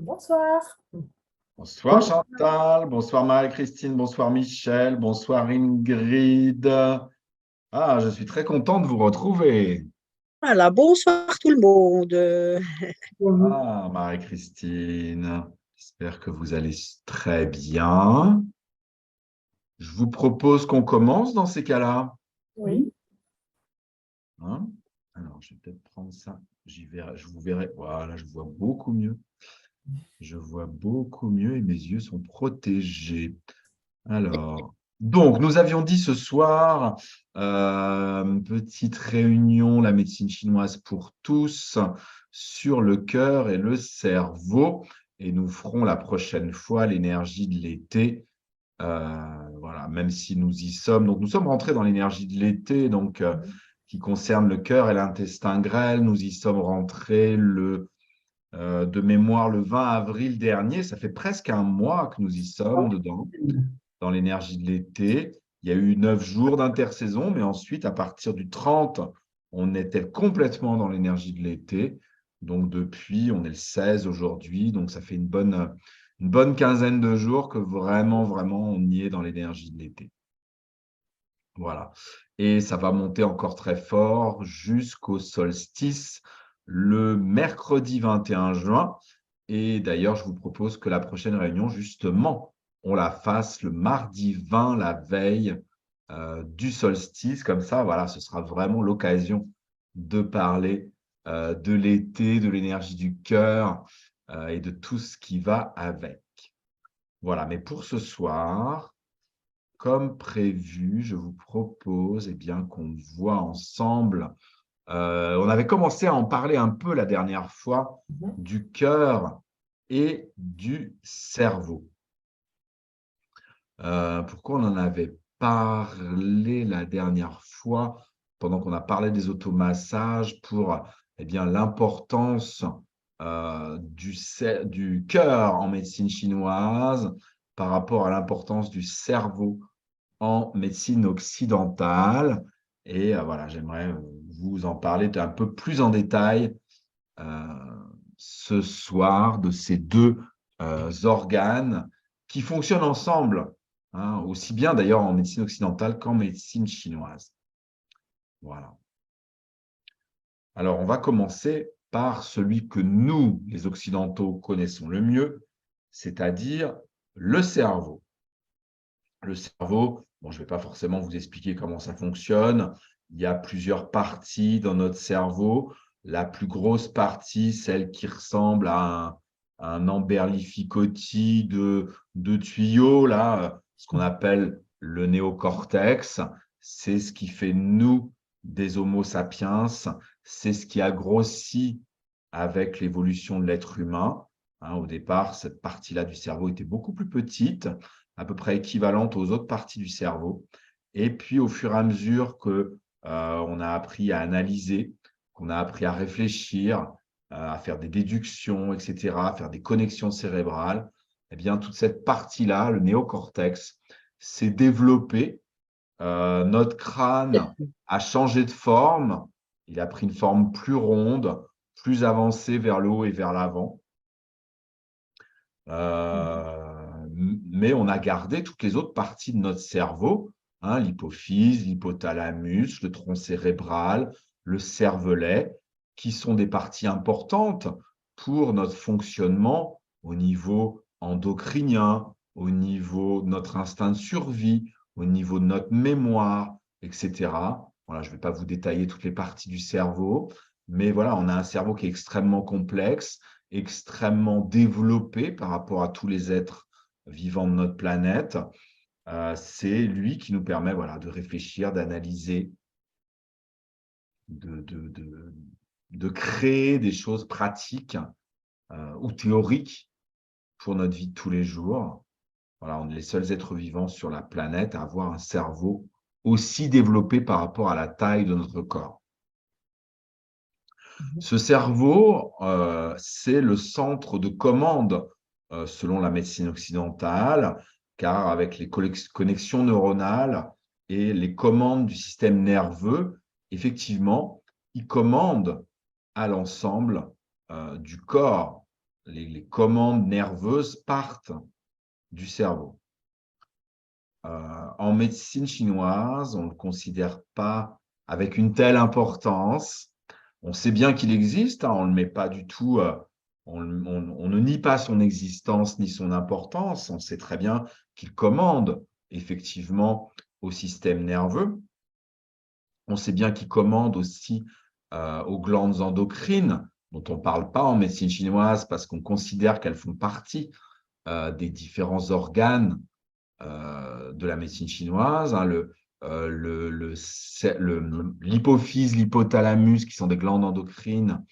Bonsoir. Bonsoir Chantal, bonsoir Marie-Christine, bonsoir Michel, bonsoir Ingrid. Ah, je suis très content de vous retrouver. Voilà, bonsoir tout le monde. Ah, Marie-Christine, j'espère que vous allez très bien. Je vous propose qu'on commence dans ces cas-là. Oui. Hein. Alors, je vais peut-être prendre ça. J'y verrai, je vous verrai. Voilà, je vois beaucoup mieux. Je vois beaucoup mieux et mes yeux sont protégés. Alors, donc, nous avions dit ce soir, une petite réunion, la médecine chinoise pour tous, sur le cœur et le cerveau. Et nous ferons la prochaine fois l'énergie de l'été. Voilà, même si nous y sommes. Donc, nous sommes rentrés dans l'énergie de l'été, donc, qui concerne le cœur et l'intestin grêle. Nous y sommes rentrés de mémoire le 20 avril dernier. Ça fait presque un mois que nous y sommes dedans dans l'énergie de l'été. Il y a eu 9 jours d'intersaison, mais ensuite, à partir du 30, on était complètement dans l'énergie de l'été. Donc, depuis, on est le 16 aujourd'hui. Donc, ça fait une bonne quinzaine de jours que vraiment, vraiment, on y est dans l'énergie de l'été. Voilà. Et ça va monter encore très fort jusqu'au solstice le mercredi 21 juin. Et d'ailleurs, je vous propose que la prochaine réunion, justement, on la fasse le mardi 20, la veille du solstice. Comme ça, voilà, ce sera vraiment l'occasion de parler de l'été, de l'énergie du cœur et de tout ce qui va avec. Voilà, mais pour ce soir, comme prévu, je vous propose bien, qu'on voit ensemble. On avait commencé à en parler un peu la dernière fois du cœur et du cerveau. Pourquoi on en avait parlé la dernière fois pendant qu'on a parlé des automassages pour l'importance du cœur en médecine chinoise par rapport à l'importance du cerveau en médecine occidentale. Et voilà, j'aimerais vous en parler un peu plus en détail euh, ce soir de ces deux organes qui fonctionnent ensemble, hein, aussi bien d'ailleurs en médecine occidentale qu'en médecine chinoise. Voilà. Alors, on va commencer par celui que nous, les Occidentaux, connaissons le mieux, c'est-à-dire le cerveau. Le cerveau, bon, je ne vais pas forcément vous expliquer comment ça fonctionne. Il y a plusieurs parties dans notre cerveau. La plus grosse partie, celle qui ressemble à un emberlificotis de tuyaux, là, ce qu'on appelle le néocortex, c'est ce qui fait nous des Homo sapiens. C'est ce qui a grossi avec l'évolution de l'être humain. Hein, au départ, cette partie-là du cerveau était beaucoup plus petite, à peu près équivalente aux autres parties du cerveau. Et puis, au fur et à mesure que on a appris à analyser, qu'on a appris à réfléchir, à faire des déductions, etc., à faire des connexions cérébrales, toute cette partie-là, le néocortex, s'est développée. Notre crâne a changé de forme. Il a pris une forme plus ronde, plus avancée vers le haut et vers l'avant. Mais on a gardé toutes les autres parties de notre cerveau, hein, l'hypophyse, l'hypothalamus, le tronc cérébral, le cervelet, qui sont des parties importantes pour notre fonctionnement au niveau endocrinien, au niveau de notre instinct de survie, au niveau de notre mémoire, etc. Voilà, je ne vais pas vous détailler toutes les parties du cerveau, mais voilà, on a un cerveau qui est extrêmement complexe, extrêmement développé par rapport à tous les êtres vivants de notre planète. C'est lui qui nous permet de réfléchir, d'analyser, de créer des choses pratiques ou théoriques pour notre vie de tous les jours. Voilà, on est les seuls êtres vivants sur la planète à avoir un cerveau aussi développé par rapport à la taille de notre corps. Ce cerveau, c'est le centre de commande selon la médecine occidentale, car avec les connexions neuronales et les commandes du système nerveux, effectivement, il commande à l'ensemble du corps. les commandes nerveuses partent du cerveau. En médecine chinoise, on ne le considère pas avec une telle importance. On sait bien qu'il existe, hein, on ne met pas du tout, on ne nie pas son existence ni son importance. On sait très bien qu'il commande effectivement au système nerveux. On sait bien qu'il commande aussi aux glandes endocrines, dont on ne parle pas en médecine chinoise parce qu'on considère qu'elles font partie des différents organes de la médecine chinoise, hein, l'hypophyse, l'hypothalamus, qui sont des glandes endocrines,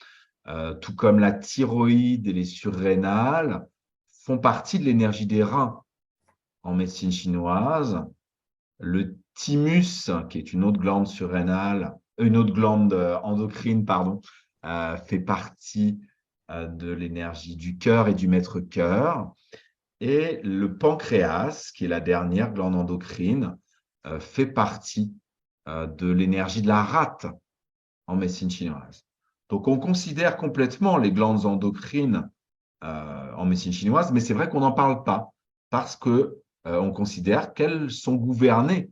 tout comme la thyroïde et les surrénales, font partie de l'énergie des reins en médecine chinoise. Le thymus, qui est une autre glande surrénale, une autre glande endocrine, pardon, fait partie de l'énergie du cœur et du maître-cœur. Et le pancréas, qui est la dernière glande endocrine, fait partie de l'énergie de la rate en médecine chinoise. Donc, on considère complètement les glandes endocrines en médecine chinoise, mais c'est vrai qu'on n'en parle pas parce qu'on considère qu'elles sont gouvernées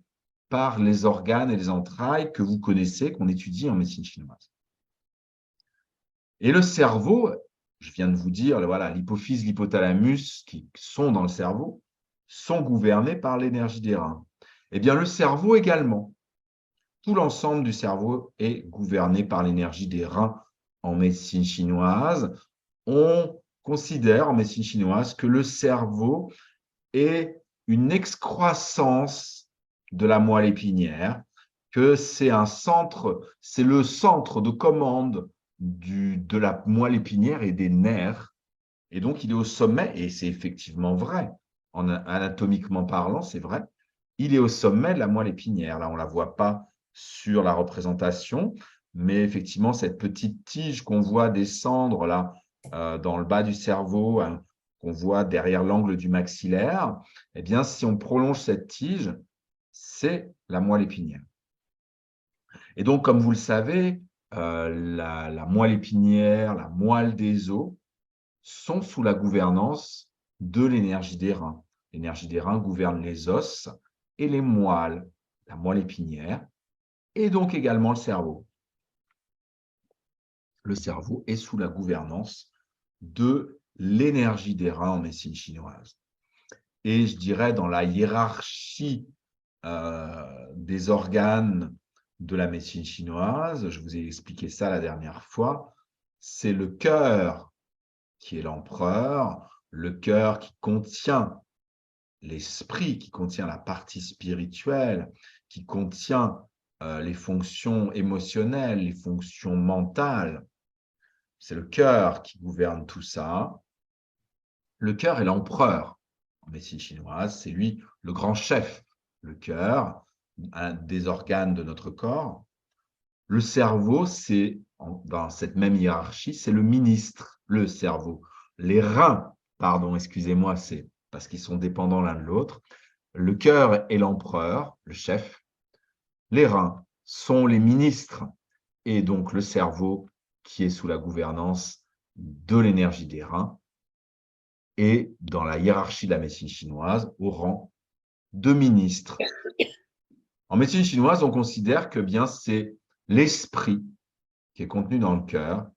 par les organes et les entrailles que vous connaissez, qu'on étudie en médecine chinoise. Et le cerveau, je viens de vous dire, voilà, l'hypophyse, l'hypothalamus qui sont dans le cerveau, sont gouvernés par l'énergie des reins. Eh bien, le cerveau également. Tout l'ensemble du cerveau est gouverné par l'énergie des reins en médecine chinoise. On considère en médecine chinoise que le cerveau est une excroissance de la moelle épinière, que c'est un centre, c'est le centre de commande de la moelle épinière et des nerfs. Et donc, il est au sommet, et c'est effectivement vrai, anatomiquement parlant, c'est vrai, il est au sommet de la moelle épinière. Là, on ne la voit pas sur la représentation, mais effectivement, cette petite tige qu'on voit descendre là, dans le bas du cerveau, hein, qu'on voit derrière l'angle du maxillaire, eh bien, si on prolonge cette tige, c'est la moelle épinière. Et donc, comme vous le savez, la moelle épinière, la moelle des os sont sous la gouvernance de l'énergie des reins. L'énergie des reins gouverne les os et les moelles, la moelle épinière, et donc également le cerveau. Le cerveau est sous la gouvernance de l'énergie des reins en médecine chinoise. Et je dirais dans la hiérarchie des organes de la médecine chinoise, je vous ai expliqué ça la dernière fois, c'est le cœur qui est l'empereur, le cœur qui contient l'esprit, qui contient la partie spirituelle, qui contient les fonctions émotionnelles, les fonctions mentales. C'est le cœur qui gouverne tout ça. Le cœur est l'empereur en médecine chinoise, c'est lui le grand chef. Le cœur, un des organes de notre corps. Le cerveau, c'est, dans cette même hiérarchie, c'est le ministre, le cerveau. Les reins, pardon, excusez-moi, c'est parce qu'ils sont dépendants l'un de l'autre. Le cœur est l'empereur, le chef. Les reins sont les ministres et donc le cerveau qui est sous la gouvernance de l'énergie des reins et dans la hiérarchie de la médecine chinoise au rang de ministre. En médecine chinoise, on considère que bien c'est l'esprit qui est contenu dans le cœur,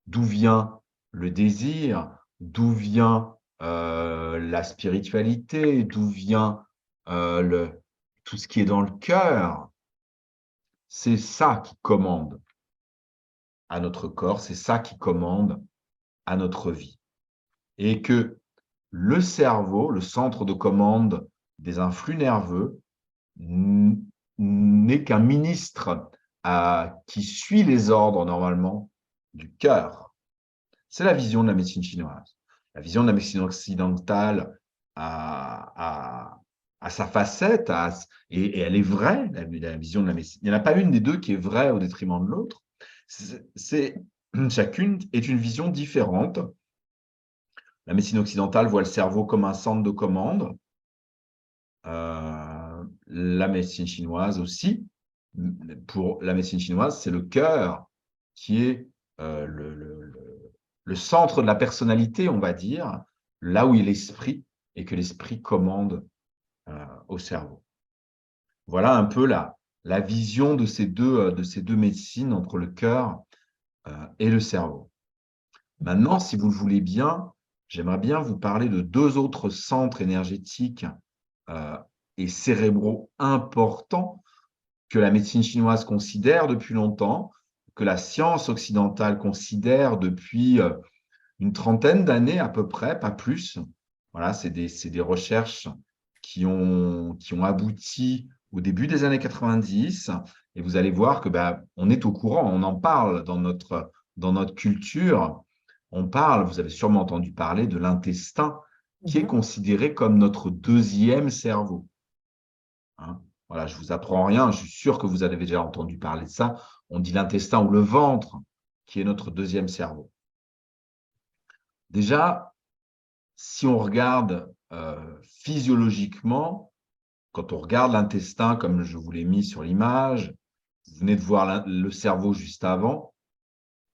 d'où vient le désir, d'où vient la spiritualité, d'où vient tout ce qui est dans le cœur. C'est ça qui commande à notre corps, c'est ça qui commande à notre vie. Et que le cerveau, le centre de commande des influx nerveux, n'est qu'un ministre qui suit les ordres normalement du cœur. C'est la vision de la médecine chinoise. La vision de la médecine occidentale a sa facette, et elle est vraie, la vision de la médecine. Il n'y en a pas une des deux qui est vraie au détriment de l'autre. Chacune est une vision différente. La médecine occidentale voit le cerveau comme un centre de commande. La médecine chinoise aussi. Pour la médecine chinoise, c'est le cœur qui est le centre de la personnalité, on va dire, là où est l'esprit et que l'esprit commande au cerveau. Voilà un peu la vision de ces deux médecines entre le cœur et le cerveau. Maintenant, si vous le voulez bien, j'aimerais bien vous parler de deux autres centres énergétiques et cérébraux importants que la médecine chinoise considère depuis longtemps, que la science occidentale considère depuis une trentaine d'années à peu près, pas plus. Voilà, c'est des recherches qui ont abouti au début des années 90 et vous allez voir que on est au courant, on en parle dans notre culture. On parle, vous avez sûrement entendu parler de l'intestin qui est considéré comme notre deuxième cerveau. Hein. Voilà, je ne vous apprends rien, je suis sûr que vous avez déjà entendu parler de ça. On dit l'intestin ou le ventre qui est notre deuxième cerveau. Déjà, si on regarde physiologiquement, quand on regarde l'intestin, comme je vous l'ai mis sur l'image, vous venez de voir le cerveau juste avant,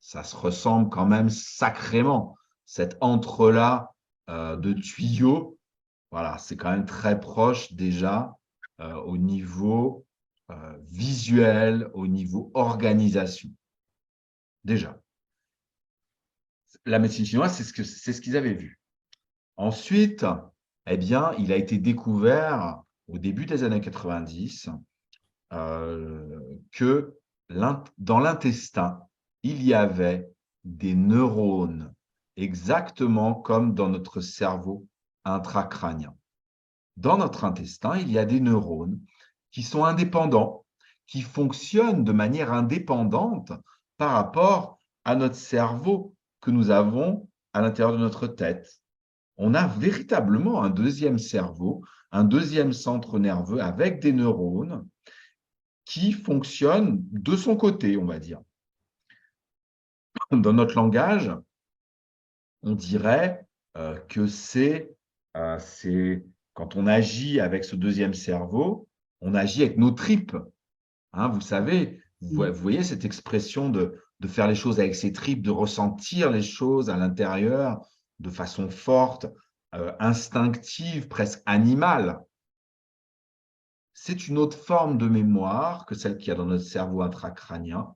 ça se ressemble quand même sacrément. Cet entrelac de tuyaux, voilà, c'est quand même très proche déjà au niveau visuel, au niveau organisation. Déjà, la médecine chinoise, c'est ce qu'ils avaient vu. Ensuite, eh bien, il a été découvert au début des années 90 que dans l'intestin, il y avait des neurones, exactement comme dans notre cerveau intracrânien. Dans notre intestin, il y a des neurones qui sont indépendants, qui fonctionnent de manière indépendante par rapport à notre cerveau que nous avons à l'intérieur de notre tête. On a véritablement un deuxième cerveau, un deuxième centre nerveux avec des neurones qui fonctionnent de son côté, on va dire. Dans notre langage, on dirait que c'est quand on agit avec ce deuxième cerveau, on agit avec nos tripes. Hein, vous savez, vous voyez cette expression de faire les choses avec ses tripes, de ressentir les choses à l'intérieur de façon forte, instinctive, presque animale. C'est une autre forme de mémoire que celle qu'il y a dans notre cerveau intracrânien.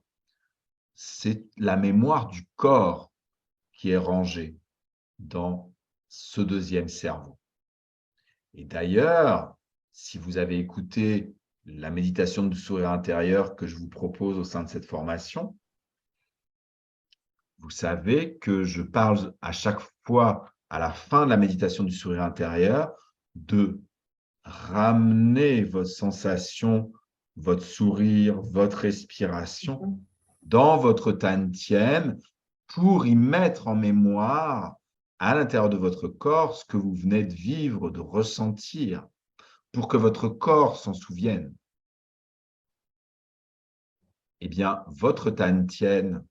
C'est la mémoire du corps qui est rangée dans ce deuxième cerveau. Et d'ailleurs, si vous avez écouté la méditation du sourire intérieur que je vous propose au sein de cette formation, vous savez que je parle à chaque fois, à la fin de la méditation du sourire intérieur, de ramener votre sensation, votre sourire, votre respiration dans votre Tantien pour y mettre en mémoire à l'intérieur de votre corps ce que vous venez de vivre, de ressentir, pour que votre corps s'en souvienne. Eh bien, votre Tantien,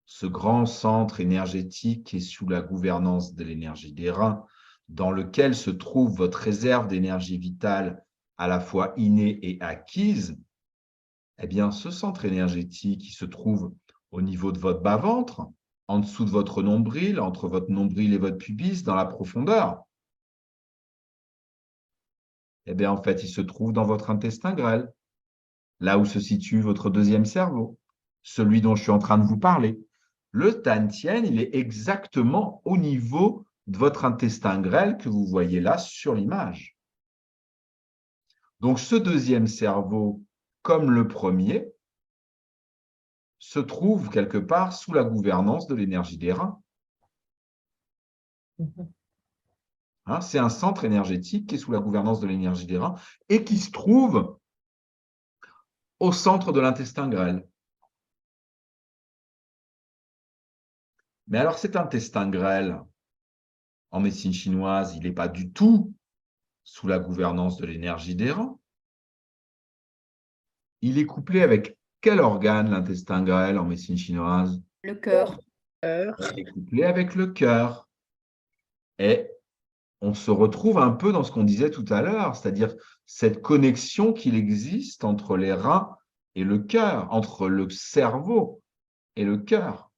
ce grand centre énergétique qui est sous la gouvernance de l'énergie des reins, dans lequel se trouve votre réserve d'énergie vitale à la fois innée et acquise, eh bien, ce centre énergétique qui se trouve au niveau de votre bas-ventre, en dessous de votre nombril, entre votre nombril et votre pubis, dans la profondeur, eh bien, en fait, il se trouve dans votre intestin grêle, là où se situe votre deuxième cerveau, celui dont je suis en train de vous parler. Le Tantien, il est exactement au niveau de votre intestin grêle que vous voyez là sur l'image. Donc, ce deuxième cerveau, comme le premier, se trouve quelque part sous la gouvernance de l'énergie des reins. Hein, c'est un centre énergétique qui est sous la gouvernance de l'énergie des reins et qui se trouve au centre de l'intestin grêle. Mais alors, cet intestin grêle, en médecine chinoise, il n'est pas du tout sous la gouvernance de l'énergie des reins. Il est couplé avec quel organe, l'intestin grêle, en médecine chinoise? Le cœur. Il est couplé avec le cœur. Et on se retrouve un peu dans ce qu'on disait tout à l'heure, c'est-à-dire cette connexion qu'il existe entre les reins et le cœur, entre le cerveau et le cœur.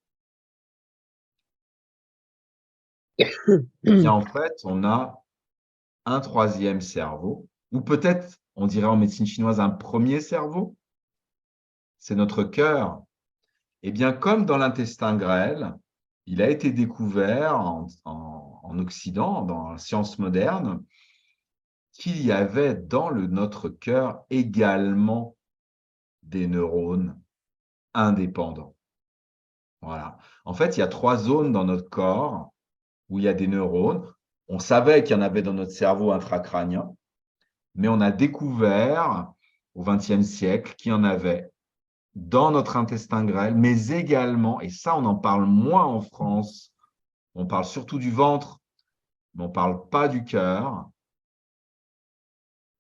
Eh bien, en fait, on a un troisième cerveau, ou peut-être, on dirait en médecine chinoise, un premier cerveau, c'est notre cœur. Eh bien, comme dans l'intestin grêle, il a été découvert en Occident, dans la science moderne, qu'il y avait dans notre cœur également des neurones indépendants. Voilà. En fait, il y a 3 zones dans notre corps où il y a des neurones. On savait qu'il y en avait dans notre cerveau intracrânien, mais on a découvert au XXe siècle qu'il y en avait dans notre intestin grêle, mais également, et ça on en parle moins en France, on parle surtout du ventre, mais on ne parle pas du cœur,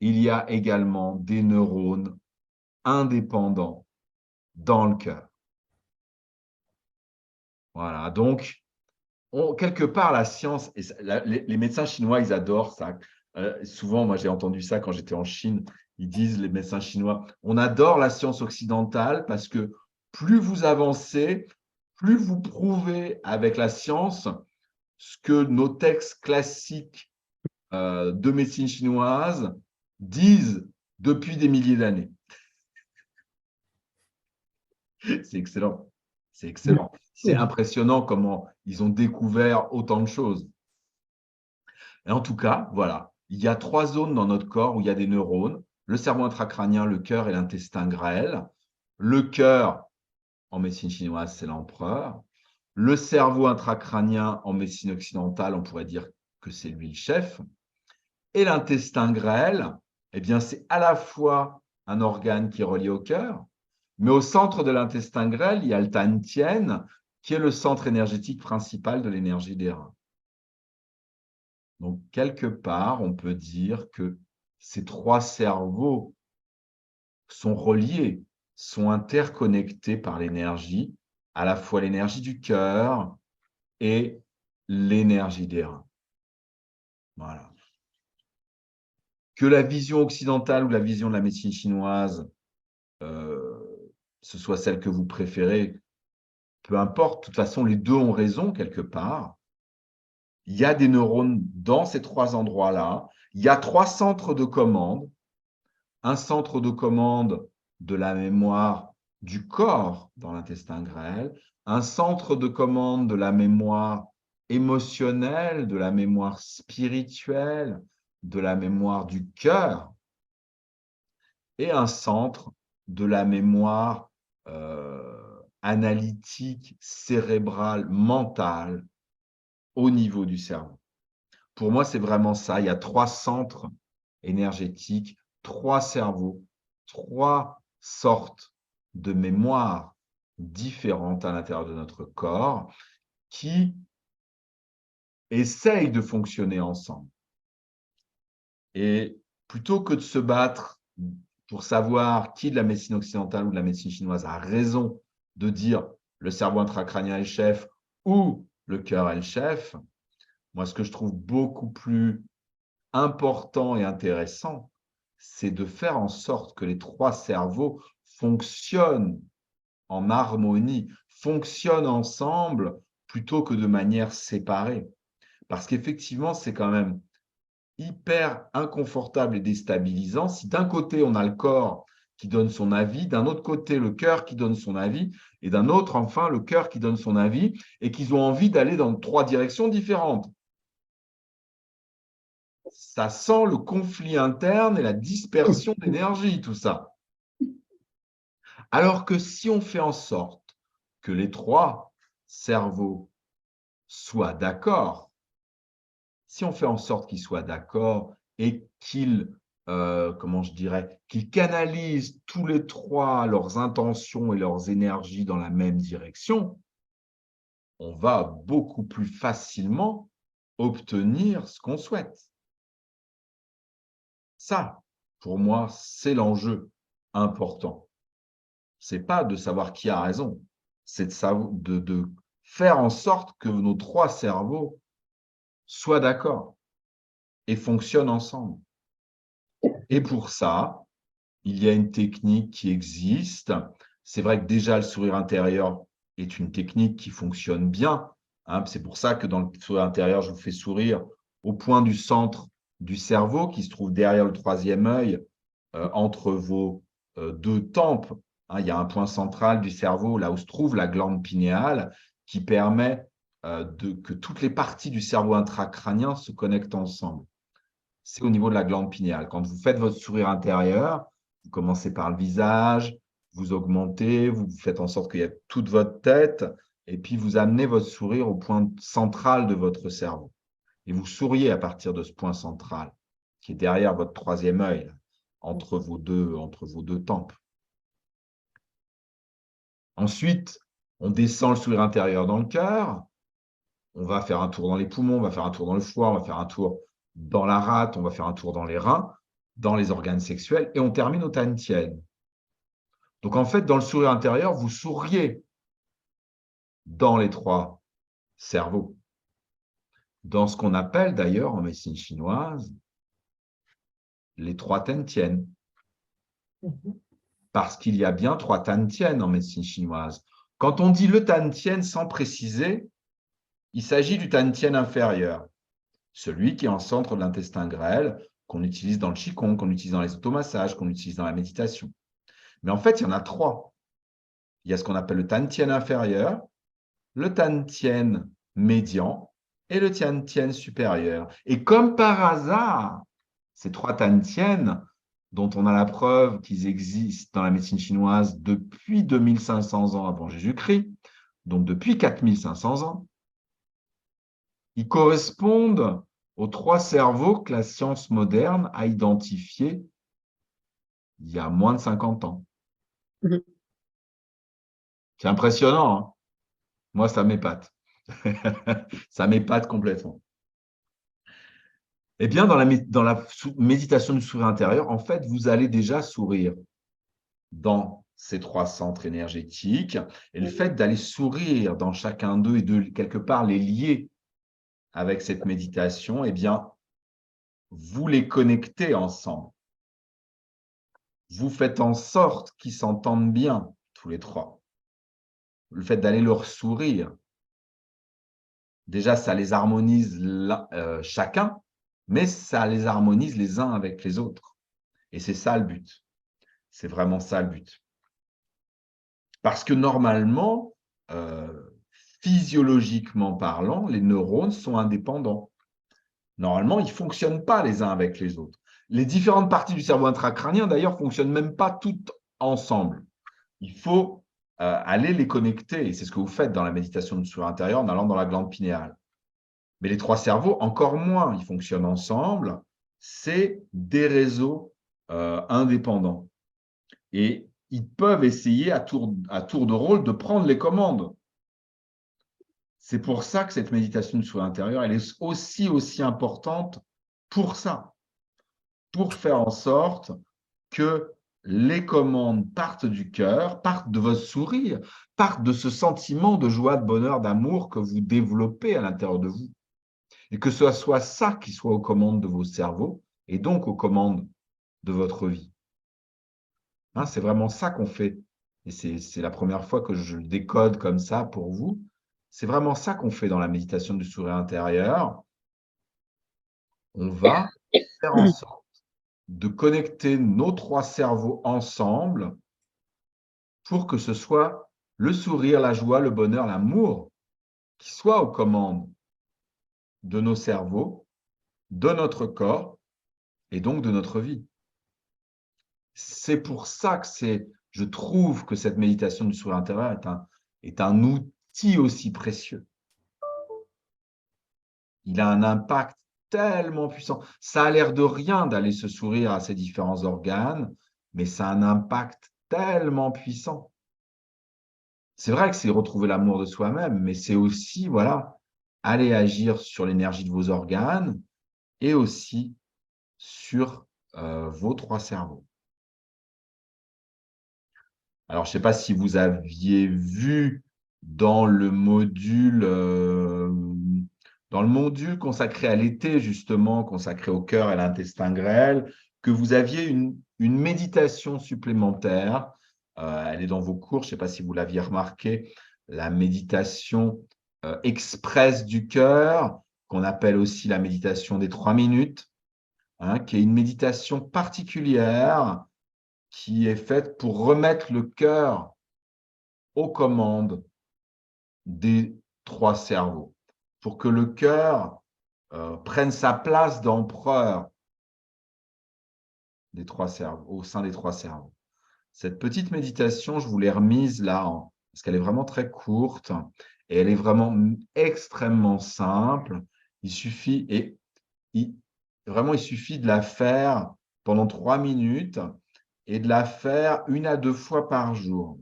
il y a également des neurones indépendants dans le cœur. Voilà, donc quelque part la science, et les médecins chinois, ils adorent ça. Souvent, moi j'ai entendu ça quand j'étais en Chine, ils disent, les médecins chinois, on adore la science occidentale parce que plus vous avancez, plus vous prouvez avec la science ce que nos textes classiques de médecine chinoise disent depuis des milliers d'années. C'est excellent. C'est excellent. C'est impressionnant comment ils ont découvert autant de choses. Et en tout cas, voilà, il y a 3 zones dans notre corps où il y a des neurones, le cerveau intracrânien, le cœur et l'intestin grêle. Le cœur, en médecine chinoise, c'est l'empereur. Le cerveau intracrânien, en médecine occidentale, on pourrait dire que c'est lui le chef. Et l'intestin grêle, eh bien, c'est à la fois un organe qui est relié au cœur, mais au centre de l'intestin grêle, il y a le Tantien, qui est le centre énergétique principal de l'énergie des reins. Donc, quelque part, on peut dire que ces 3 cerveaux sont reliés, sont interconnectés par l'énergie, à la fois l'énergie du cœur et l'énergie des reins. Voilà. Que la vision occidentale ou la vision de la médecine chinoise, ce soit celle que vous préférez, peu importe, de toute façon, les deux ont raison quelque part. Il y a des neurones dans ces 3 endroits-là. Il y a 3 centres de commande. Un centre de commande de la mémoire du corps dans l'intestin grêle, un centre de commande de la mémoire émotionnelle, de la mémoire spirituelle, de la mémoire du cœur, et un centre de la mémoire analytique, cérébrale, mentale, au niveau du cerveau. Pour moi, c'est vraiment ça. Il y a 3 centres énergétiques, 3 cerveaux, 3 sortes de mémoires différentes à l'intérieur de notre corps qui essayent de fonctionner ensemble. Et plutôt que de se battre pour savoir qui de la médecine occidentale ou de la médecine chinoise a raison de dire le cerveau intracrânien est le chef ou le cœur est le chef, moi, ce que je trouve beaucoup plus important et intéressant, c'est de faire en sorte que les 3 cerveaux fonctionnent en harmonie, fonctionnent ensemble plutôt que de manière séparée. Parce qu'effectivement, c'est quand même hyper inconfortable et déstabilisant si d'un côté, on a le corps qui donne son avis, d'un autre côté, le cœur qui donne son avis, et d'un autre, enfin, le cœur qui donne son avis, et qu'ils ont envie d'aller dans 3 directions différentes. Ça sent le conflit interne et la dispersion d'énergie, tout ça. Alors que si on fait en sorte que les 3 cerveaux soient d'accord, si on fait en sorte qu'ils soient d'accord et qu'ils, comment je dirais, qu'ils canalisent tous les 3 leurs intentions et leurs énergies dans la même direction, on va beaucoup plus facilement obtenir ce qu'on souhaite. Ça, pour moi, c'est l'enjeu important. C'est pas de savoir qui a raison, c'est de faire en sorte que nos 3 cerveaux soient d'accord et fonctionnent ensemble. Et pour ça, il y a une technique qui existe. C'est vrai que déjà, le sourire intérieur est une technique qui fonctionne bien. Hein. C'est pour ça que dans le sourire intérieur, je vous fais sourire au point du centre du cerveau qui se trouve derrière le troisième œil, entre vos deux tempes. Hein. Il y a un point central du cerveau, là où se trouve la glande pinéale, qui permet que toutes les parties du cerveau intracrânien se connectent ensemble. C'est au niveau de la glande pinéale. Quand vous faites votre sourire intérieur, vous commencez par le visage, vous augmentez, vous faites en sorte qu'il y ait toute votre tête, et puis vous amenez votre sourire au point central de votre cerveau. Et vous souriez à partir de ce point central, qui est derrière votre troisième œil, entre vos deux tempes. Ensuite, on descend le sourire intérieur dans le cœur. On va faire un tour dans les poumons, on va faire un tour dans le foie, on va faire un tour dans la rate, on va faire un tour dans les reins, dans les organes sexuels, et on termine au Tantien. Donc, en fait, dans le sourire intérieur, vous souriez dans les trois cerveaux. Dans ce qu'on appelle d'ailleurs en médecine chinoise les trois Tantien. Parce qu'il y a bien trois Tantien en médecine chinoise. Quand on dit le Tantien sans préciser, il s'agit du Tantien inférieur, celui qui est en centre de l'intestin grêle, qu'on utilise dans le Qigong, qu'on utilise dans les automassages, qu'on utilise dans la méditation. Mais en fait, il y en a trois. Il y a ce qu'on appelle le Tantien inférieur, le Tantien médian et le Tantien supérieur. Et comme par hasard, ces trois Tantien, dont on a la preuve qu'ils existent dans la médecine chinoise depuis 2500 ans avant Jésus-Christ, donc depuis 4500 ans, ils correspondent aux trois cerveaux que la science moderne a identifiés il y a moins de 50 ans. C'est impressionnant, hein. Moi, ça m'épate. Ça m'épate complètement. Eh bien, dans la méditation du sourire intérieur, en fait, vous allez déjà sourire dans ces trois centres énergétiques. Et le fait d'aller sourire dans chacun d'eux et de quelque part les lier avec cette méditation, eh bien, vous les connectez ensemble. Vous faites en sorte qu'ils s'entendent bien, tous les trois. Le fait d'aller leur sourire, déjà, ça les harmonise chacun, mais ça les harmonise les uns avec les autres. Et c'est ça le but. C'est vraiment ça le but. Parce que normalement, physiologiquement parlant, les neurones sont indépendants. Normalement, ils ne fonctionnent pas les uns avec les autres. Les différentes parties du cerveau intracrânien, d'ailleurs, ne fonctionnent même pas toutes ensemble. Il faut aller les connecter. Et c'est ce que vous faites dans la méditation du sourire intérieur en allant dans la glande pinéale. Mais les trois cerveaux, encore moins, ils fonctionnent ensemble. C'est des réseaux indépendants. Et ils peuvent essayer à tour de rôle de prendre les commandes. C'est pour ça que cette méditation du sourire intérieur, elle est aussi importante pour ça, pour faire en sorte que les commandes partent du cœur, partent de votre sourire, partent de ce sentiment de joie, de bonheur, d'amour que vous développez à l'intérieur de vous. Et que ce soit ça qui soit aux commandes de vos cerveaux et donc aux commandes de votre vie. Hein, c'est vraiment ça qu'on fait. Et c'est la première fois que je le décode comme ça pour vous. C'est vraiment ça qu'on fait dans la méditation du sourire intérieur. On va faire en sorte de connecter nos trois cerveaux ensemble pour que ce soit le sourire, la joie, le bonheur, l'amour qui soit aux commandes de nos cerveaux, de notre corps et donc de notre vie. C'est pour ça que je trouve que cette méditation du sourire intérieur est un outil aussi précieux. Il a un impact tellement puissant. Ça a l'air de rien d'aller se sourire à ces différents organes, mais ça a un impact tellement puissant. C'est vrai que c'est retrouver l'amour de soi-même, mais c'est aussi, voilà, aller agir sur l'énergie de vos organes et aussi sur vos trois cerveaux. Alors, je ne sais pas si vous aviez vu dans le module consacré à l'été, justement, consacré au cœur et à l'intestin grêle, que vous aviez une méditation supplémentaire. Elle est dans vos cours, je ne sais pas si vous l'aviez remarqué, la méditation express du cœur, qu'on appelle aussi la méditation des 3 minutes, hein, qui est une méditation particulière qui est faite pour remettre le cœur aux commandes des 3 cerveaux, pour que le cœur prenne sa place d'empereur des 3 cerveaux, au sein des 3 cerveaux. Cette petite méditation, je vous l'ai remise là, parce qu'elle est vraiment très courte et elle est vraiment extrêmement simple. Il suffit, vraiment, il suffit de la faire pendant 3 minutes et de la faire 1 à 2 fois par jour.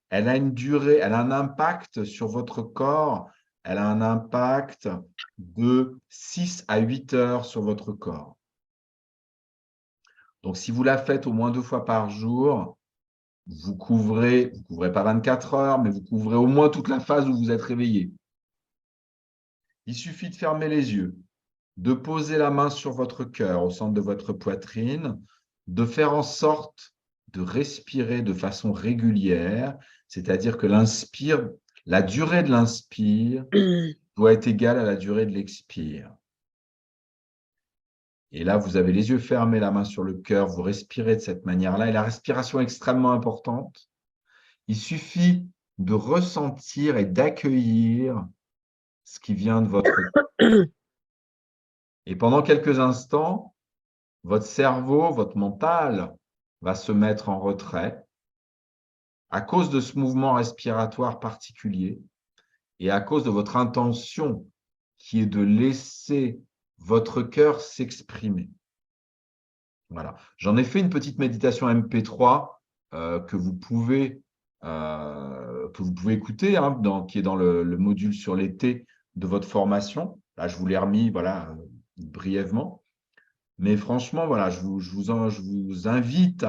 Elle a une durée, elle a un impact sur votre corps, elle a un impact de 6 à 8 heures sur votre corps. Donc, si vous la faites au moins 2 fois par jour, vous couvrez pas 24 heures, mais vous couvrez au moins toute la phase où vous êtes réveillé. Il suffit de fermer les yeux, de poser la main sur votre cœur, au centre de votre poitrine, de faire en sorte de respirer de façon régulière, c'est-à-dire que la durée de l'inspire doit être égale à la durée de l'expire. Et là, vous avez les yeux fermés, la main sur le cœur, vous respirez de cette manière-là. Et la respiration est extrêmement importante. Il suffit de ressentir et d'accueillir ce qui vient de votre cœur. Et pendant quelques instants, votre cerveau, votre mental va se mettre en retrait à cause de ce mouvement respiratoire particulier et à cause de votre intention qui est de laisser votre cœur s'exprimer. Voilà. J'en ai fait une petite méditation MP3 que vous pouvez écouter, hein, qui est dans le module sur l'été de votre formation. Là, je vous l'ai remis voilà, brièvement. Mais franchement, voilà, je vous invite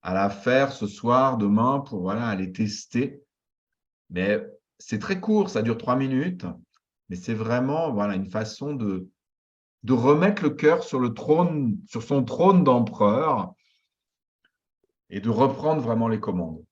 à la faire ce soir, demain, pour voilà, aller tester. Mais c'est très court, ça dure 3 minutes. Mais c'est vraiment voilà, une façon de remettre le cœur sur son trône d'empereur et de reprendre vraiment les commandes.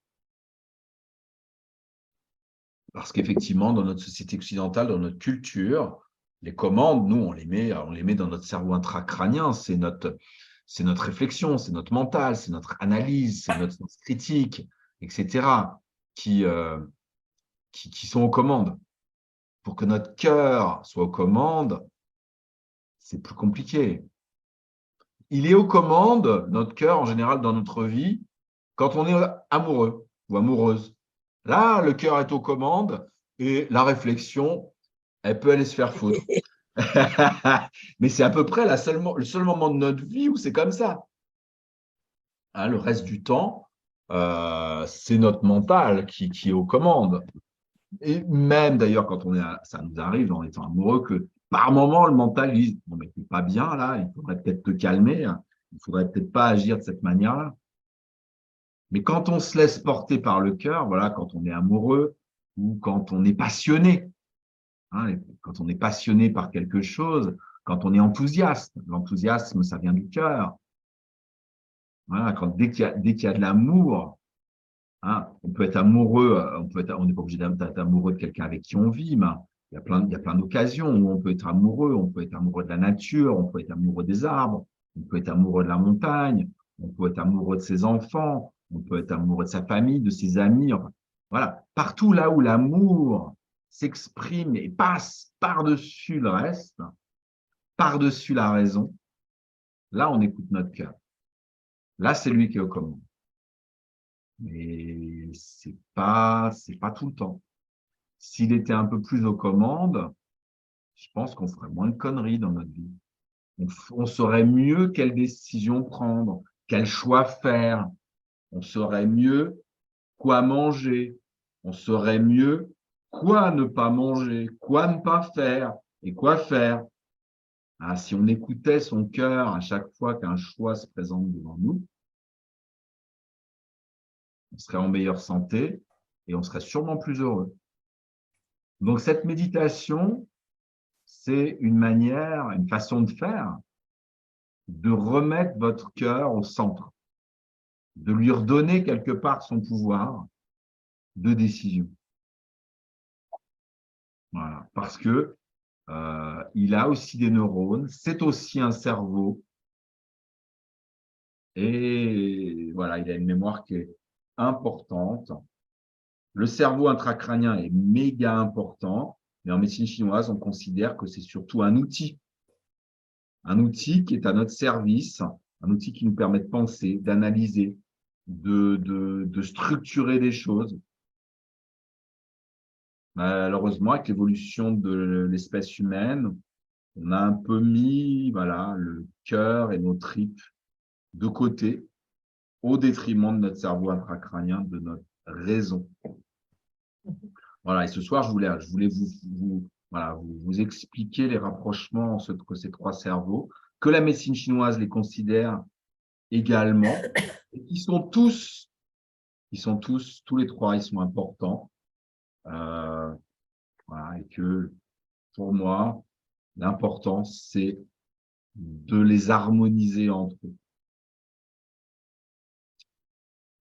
Parce qu'effectivement, dans notre société occidentale, dans notre culture, les commandes, nous, on les met dans notre cerveau intracrânien. C'est notre réflexion, c'est notre mental, c'est notre analyse, c'est notre sens critique, etc., qui sont aux commandes. Pour que notre cœur soit aux commandes, c'est plus compliqué. Il est aux commandes, notre cœur, en général, dans notre vie, quand on est amoureux ou amoureuse. Là, le cœur est aux commandes et la réflexion, elle peut aller se faire foutre. Mais c'est à peu près le seul moment de notre vie où c'est comme ça. Hein, le reste du temps, c'est notre mental qui est aux commandes. Et même d'ailleurs, ça nous arrive en étant amoureux que par moment, le mental dit bon, mais t'es pas bien là, il faudrait peut-être te calmer, hein. Il faudrait peut-être pas agir de cette manière-là. Mais quand on se laisse porter par le cœur, voilà, quand on est amoureux ou quand on est passionné, hein, quand on est passionné par quelque chose, quand on est enthousiaste, l'enthousiasme, ça vient du cœur. Voilà, dès qu'il y a de l'amour, hein, on peut être amoureux, on n'est pas obligé d'être amoureux de quelqu'un avec qui on vit, mais il y a plein d'occasions où on peut être amoureux. On peut être amoureux de la nature, on peut être amoureux des arbres, on peut être amoureux de la montagne, on peut être amoureux de ses enfants, on peut être amoureux de sa famille, de ses amis. Enfin, voilà, partout là où l'amour s'exprime et passe par-dessus le reste, par-dessus la raison, là, on écoute notre cœur. Là, c'est lui qui est aux commandes. Mais c'est pas tout le temps. S'il était un peu plus aux commandes, je pense qu'on ferait moins de conneries dans notre vie. On saurait mieux quelle décision prendre, quel choix faire. On saurait mieux quoi manger. On saurait mieux quoi ne pas manger, quoi ne pas faire et quoi faire. Ah, si on écoutait son cœur à chaque fois qu'un choix se présente devant nous, on serait en meilleure santé et on serait sûrement plus heureux. Donc, cette méditation, c'est une façon de faire, de remettre votre cœur au centre, de lui redonner quelque part son pouvoir de décision. Voilà. Parce que il a aussi des neurones, c'est aussi un cerveau, et voilà, il a une mémoire qui est importante. Le cerveau intracrânien est méga important, mais en médecine chinoise, on considère que c'est surtout un outil qui est à notre service, un outil qui nous permet de penser, d'analyser, de structurer des choses. Malheureusement, avec l'évolution de l'espèce humaine, on a un peu mis voilà, le cœur et nos tripes de côté au détriment de notre cerveau intracrânien, de notre raison. Voilà, et ce soir, je voulais voilà, vous expliquer les rapprochements entre ces trois cerveaux, que la médecine chinoise les considère également, et tous les trois, ils sont importants. Voilà, et que pour moi, l'important, c'est de les harmoniser entre eux.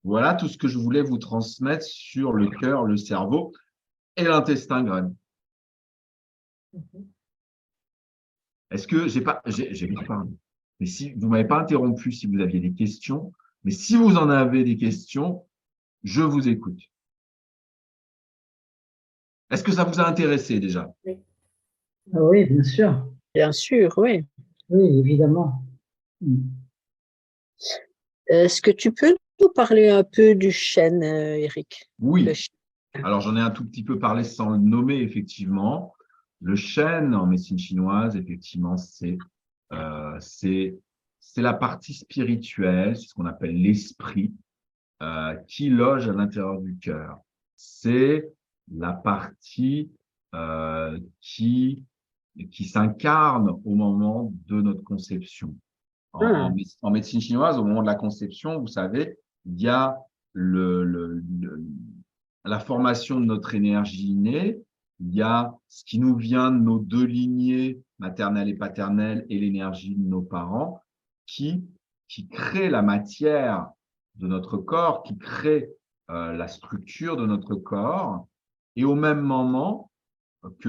Voilà tout ce que je voulais vous transmettre sur le cœur, le cerveau et l'intestin grêle. Est-ce que j'ai vite parlé, mais si vous m'avez pas interrompu, si vous aviez des questions, mais si vous en avez des questions, je vous écoute. Est-ce que ça vous a intéressé déjà? Ah oui, bien sûr. Bien sûr, oui. Oui, évidemment. Est-ce que tu peux nous parler un peu du chêne, Eric? Le Oui. chêne. Alors, j'en ai un tout petit peu parlé sans le nommer, effectivement. Le chêne, en médecine chinoise, effectivement, c'est la partie spirituelle, c'est ce qu'on appelle l'esprit, qui loge à l'intérieur du cœur. C'est la partie qui s'incarne au moment de notre conception. En médecine chinoise, au moment de la conception, vous savez, il y a la formation de notre énergie innée, il y a ce qui nous vient de nos deux lignées, maternelle et paternelle, et l'énergie de nos parents, qui crée la matière de notre corps, qui crée la structure de notre corps, et au même moment que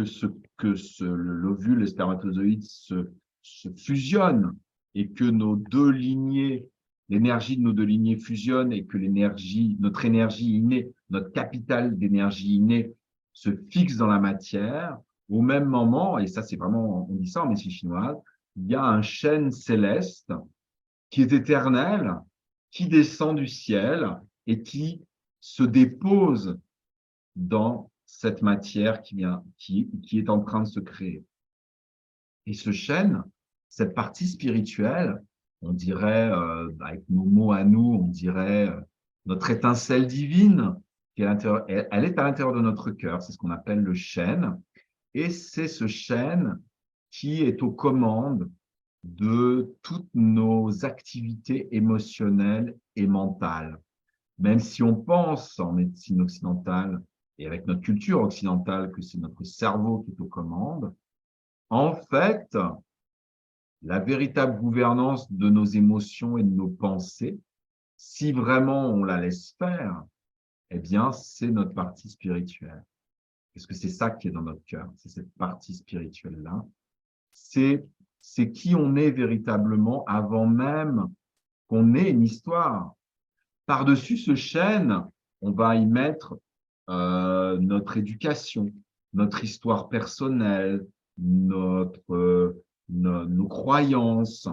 l'ovule, le spermatozoïde se fusionnent et que nos deux lignées, l'énergie de nos deux lignées fusionne et que notre énergie innée, notre capital d'énergie innée se fixe dans la matière, au même moment, et ça c'est vraiment, on dit ça en médecine chinoise, il y a un chêne céleste qui est éternel, qui descend du ciel et qui se dépose dans cette matière qui est en train de se créer. Et ce chêne, cette partie spirituelle, on dirait, avec nos mots à nous, on dirait notre étincelle divine, elle est à l'intérieur de notre cœur, c'est ce qu'on appelle le chêne. Et c'est ce chêne qui est aux commandes de toutes nos activités émotionnelles et mentales. Même si on pense en médecine occidentale et avec notre culture occidentale que c'est notre cerveau qui est aux commandes, en fait, la véritable gouvernance de nos émotions et de nos pensées, si vraiment on la laisse faire, eh bien, c'est notre partie spirituelle. Parce que c'est ça qui est dans notre cœur, c'est cette partie spirituelle-là. C'est qui on est véritablement avant même qu'on ait une histoire. Par-dessus ce chêne, on va y mettre notre éducation, notre histoire personnelle, nos croyances,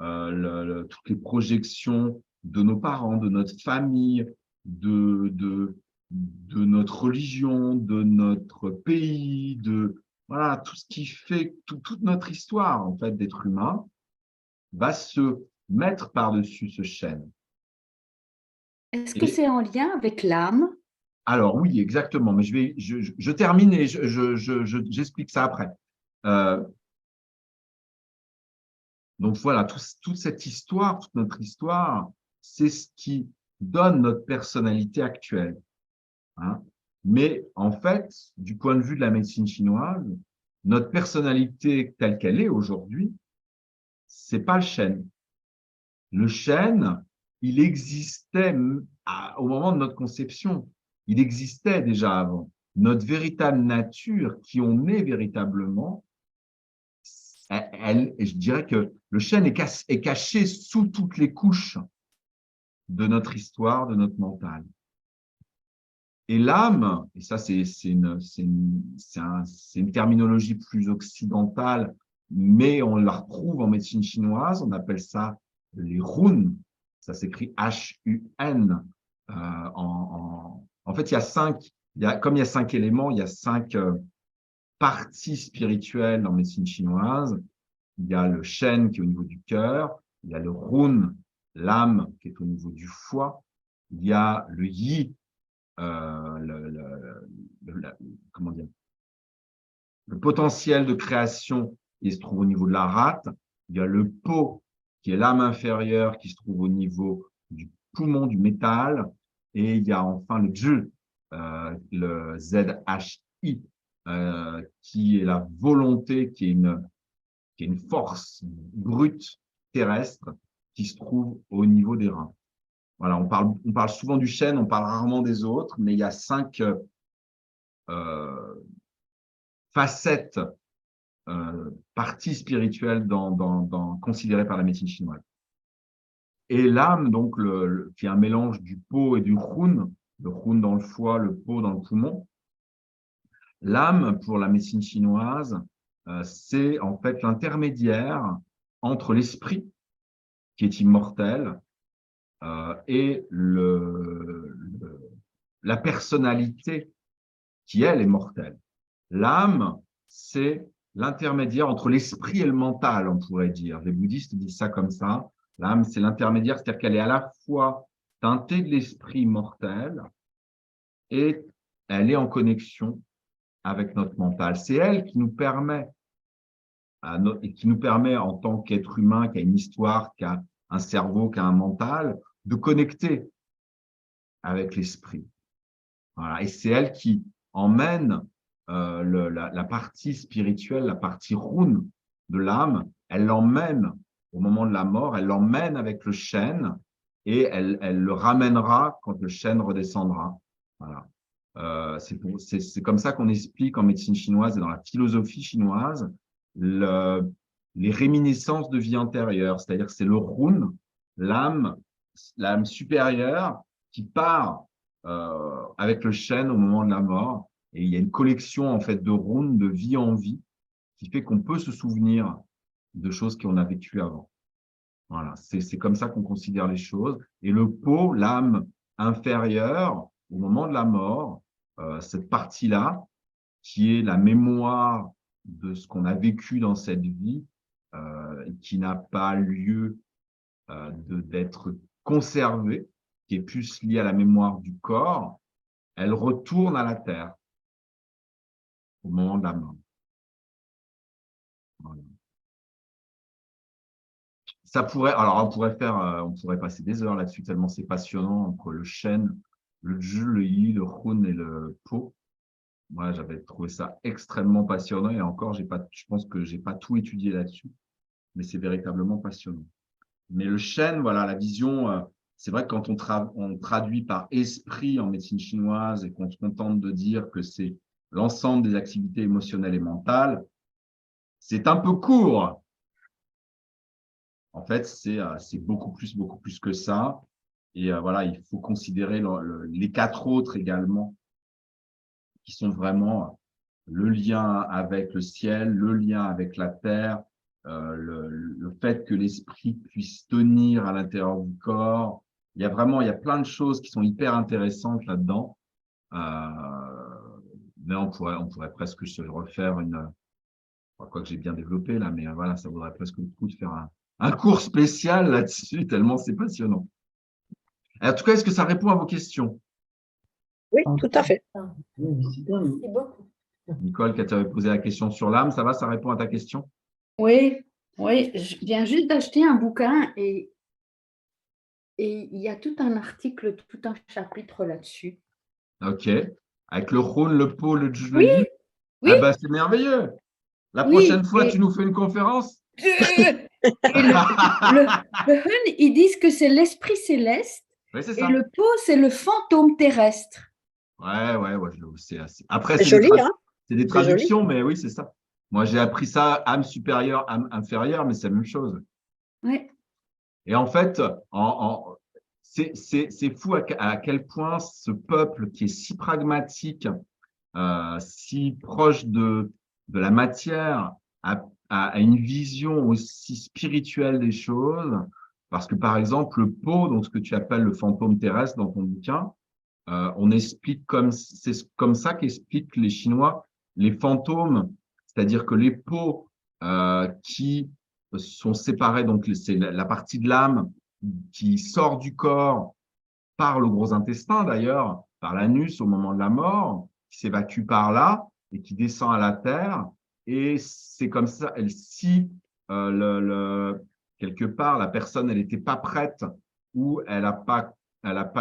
toutes les projections de nos parents, de notre famille, de notre religion, de notre pays, voilà, tout ce qui fait toute notre histoire en fait d'être humain va se mettre par-dessus ce chêne. Est-ce que c'est en lien avec l'âme? Alors oui, exactement, mais je termine et j'explique ça après. Donc voilà, toute cette histoire, toute notre histoire, c'est ce qui donne notre personnalité actuelle. Hein. Mais en fait, du point de vue de la médecine chinoise, notre personnalité telle qu'elle est aujourd'hui, c'est pas le chêne. Le chêne, il existait au moment de notre conception. Il existait déjà avant. notre véritable nature, qui on est véritablement, je dirais que le chêne est caché sous toutes les couches de notre histoire, de notre mental. Et l'âme, et ça c'est une terminologie plus occidentale, mais on la retrouve en médecine chinoise, on appelle ça les runes, ça s'écrit H-U-N. En fait, comme il y a 5 éléments, il y a 5 parties spirituelles en médecine chinoise. Il y a le shen qui est au niveau du cœur, il y a le run, l'âme qui est au niveau du foie, il y a le yi, comment dire, le potentiel de création qui se trouve au niveau de la rate, il y a le po qui est l'âme inférieure qui se trouve au niveau du poumon du métal, et il y a enfin le zhi, le Z-H-I, qui est la volonté, qui est une force brute terrestre qui se trouve au niveau des reins. Voilà, on parle souvent du chêne, on parle rarement des autres, mais il y a 5 facettes, parties spirituelles considérées par la médecine chinoise. Et l'âme, donc, qui est un mélange du po et du run, le run dans le foie, le po dans le poumon. L'âme, pour la médecine chinoise, c'est en fait l'intermédiaire entre l'esprit, qui est immortel, et la personnalité qui, elle, est mortelle. L'âme, c'est l'intermédiaire entre l'esprit et le mental, on pourrait dire. Les bouddhistes disent ça comme ça. L'âme, c'est l'intermédiaire, c'est-à-dire qu'elle est à la fois teintée de l'esprit mortel et elle est en connexion avec notre mental. C'est elle qui nous permet, en tant qu'être humain, qui a une histoire, qui a un cerveau, qui a un mental, de connecter avec l'esprit. Voilà. Et c'est elle qui emmène la partie spirituelle, la partie rune de l'âme, elle l'emmène au moment de la mort, elle l'emmène avec le chêne et elle le ramènera quand le chêne redescendra. Voilà. C'est comme ça qu'on explique en médecine chinoise et dans la philosophie chinoise les réminiscences de vie antérieure, c'est-à-dire que c'est le rune, l'âme supérieure qui part avec le chêne au moment de la mort, et il y a une collection en fait de runes de vie en vie qui fait qu'on peut se souvenir de choses qu'on a vécues avant. Voilà, c'est comme ça qu'on considère les choses. Et le po, l'âme inférieure, au moment de la mort, cette partie-là, qui est la mémoire de ce qu'on a vécu dans cette vie, qui n'a pas lieu d'être conservée, qui est plus liée à la mémoire du corps, elle retourne à la terre au moment de la mort. Voilà. Ça pourrait, alors on pourrait passer des heures là-dessus tellement c'est passionnant entre le chêne, le zhi, le yi, le run et le po. Moi, j'avais trouvé ça extrêmement passionnant et encore, je pense que j'ai pas tout étudié là-dessus, mais c'est véritablement passionnant. Mais le chêne, voilà, la vision, c'est vrai que quand on traduit par esprit en médecine chinoise et qu'on se contente de dire que c'est l'ensemble des activités émotionnelles et mentales, c'est un peu court. En fait, c'est beaucoup plus que ça. Et voilà, il faut considérer les 4 autres également, qui sont vraiment le lien avec le ciel, le lien avec la terre, le fait que l'esprit puisse tenir à l'intérieur du corps. Il y a plein de choses qui sont hyper intéressantes là-dedans. Mais on pourrait presque se refaire quoi que j'ai bien développé là, mais voilà, ça vaudrait presque le coup de faire un cours spécial là-dessus, tellement c'est passionnant. En tout cas, est-ce que ça répond à vos questions? Oui, tout à fait. Oui, c'est bien. Merci beaucoup. Nicole, quand tu avais posé la question sur l'âme, ça va, ça répond à ta question? Oui, je viens juste d'acheter un bouquin et il y a tout un article, tout un chapitre là-dessus. Ok. Avec le rhône, le po, le zhi, le Oui, yi. oui. Ah bah, c'est merveilleux. La Oui, prochaine fois, et- tu nous fais une conférence? Et le Hun, ils disent que c'est l'esprit céleste Oui, c'est et ça. le Po, c'est le fantôme terrestre. c'est assez. Après, C'est joli, hein? c'est des C'est joli. traductions, mais oui, c'est ça. Moi, j'ai appris ça, âme supérieure, âme inférieure, mais c'est la même chose. Oui, Et en fait, c'est fou à quel point ce peuple qui est si pragmatique, si proche de la matière, a une vision aussi spirituelle des choses. Parce que, par exemple, le pot, donc ce que tu appelles le fantôme terrestre dans ton bouquin, on explique c'est comme ça qu'expliquent les Chinois les fantômes, c'est-à-dire que les peaux qui sont séparées, donc c'est la partie de l'âme qui sort du corps par le gros intestin d'ailleurs, par l'anus au moment de la mort, qui s'évacue par là et qui descend à la terre. Et c'est comme ça, si quelque part la personne elle n'était pas prête ou elle a pas